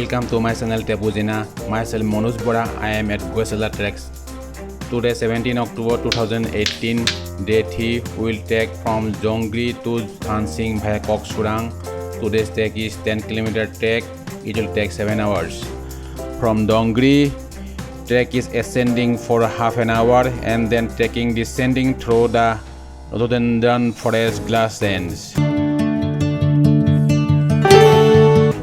Welcome to my channel Tepu Jina. Myself Manojborah. I am at Goechala Trek. Today 17 October 2018. Day 3 will take from Dzongri to Thansing via Koksurang. Today's trek is 10 km trek. It will take 7 hours. From Dzongri, trek is ascending for half an hour and then trekking descending through the rhododendron forest grasslands.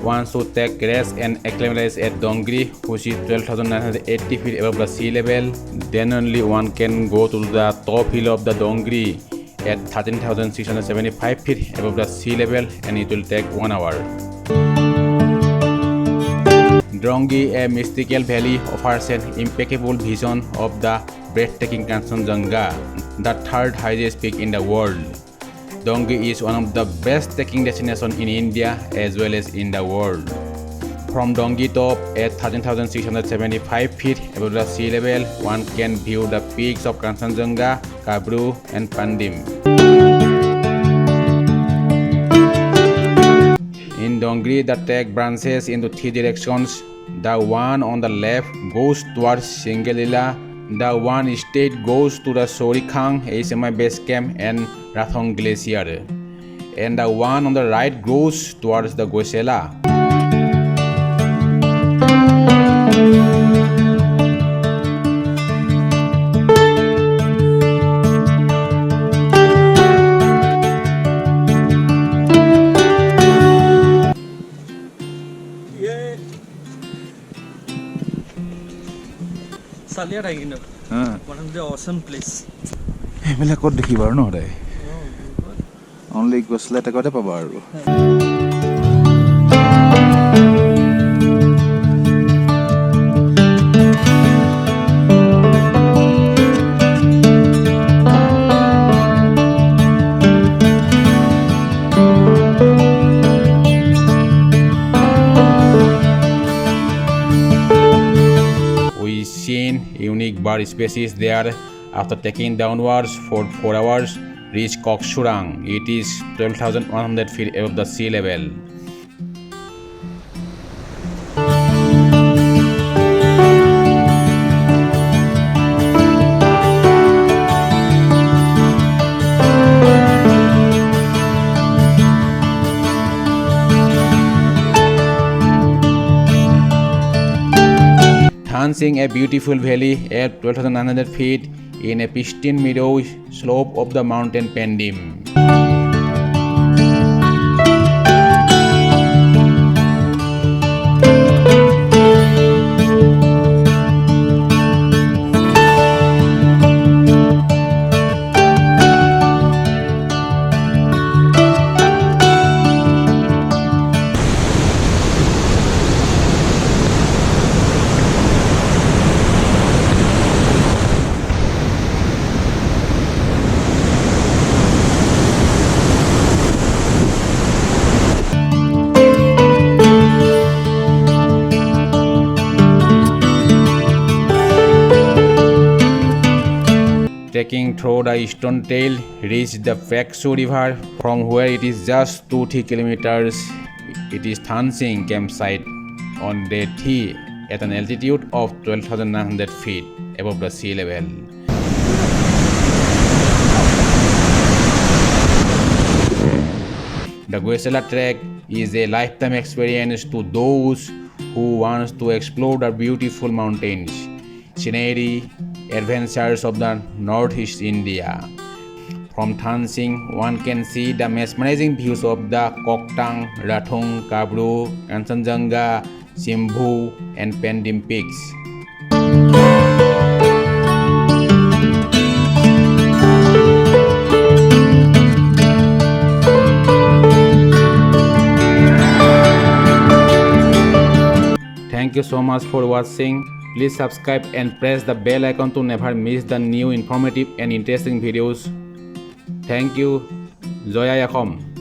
Once to take rest and acclimatize at Dzongri, which is 12,980 feet above the sea level, then only one can go to the top hill of the Dzongri at 13,675 feet above the sea level, and it will take 1 hour. Dzongri, a mystical valley, offers an impeccable vision of the breathtaking Kanchenjunga, the third highest peak in the world. Dzongri is one of the best trekking destinations in India as well as in the world. From Dzongri top at 13,675 feet above the sea level, one can view the peaks of Kanchenjunga, Kabru and Pandim. In Dzongri, the trek branches into 3 directions. The one on the left goes towards Singalila. The one straight goes to the Sorikang HMI base camp and Rathong Glacier, and the one on the right goes towards the Goechala. One of the awesome place. Only Goechala Trek Sikkim. We seen unique bird species there. After taking downwards for 4 hours, reach Koksurang. It is 12,100 feet above the sea level. Thansing, a beautiful valley at 12,900 feet in a pristine meadow slope of the mountain Pandim. Trekking through the eastern tail, reach the Paksu river, from where it is just 2-3 kilometers. It is Thansing campsite on day 3 at an altitude of 12,900 feet above the sea level. The Goechala Trek is a lifetime experience to those who want to explore the beautiful mountains, scenery, adventures of the northeast India. From Thansing, one can see the mesmerizing views of the Koktang, Rathong, Kabru, Kanchenjunga, Simbhu and Pandim peaks. Thank you so much for watching. Please subscribe and press the bell icon to never miss the new informative and interesting videos. Thank you. Yuksom.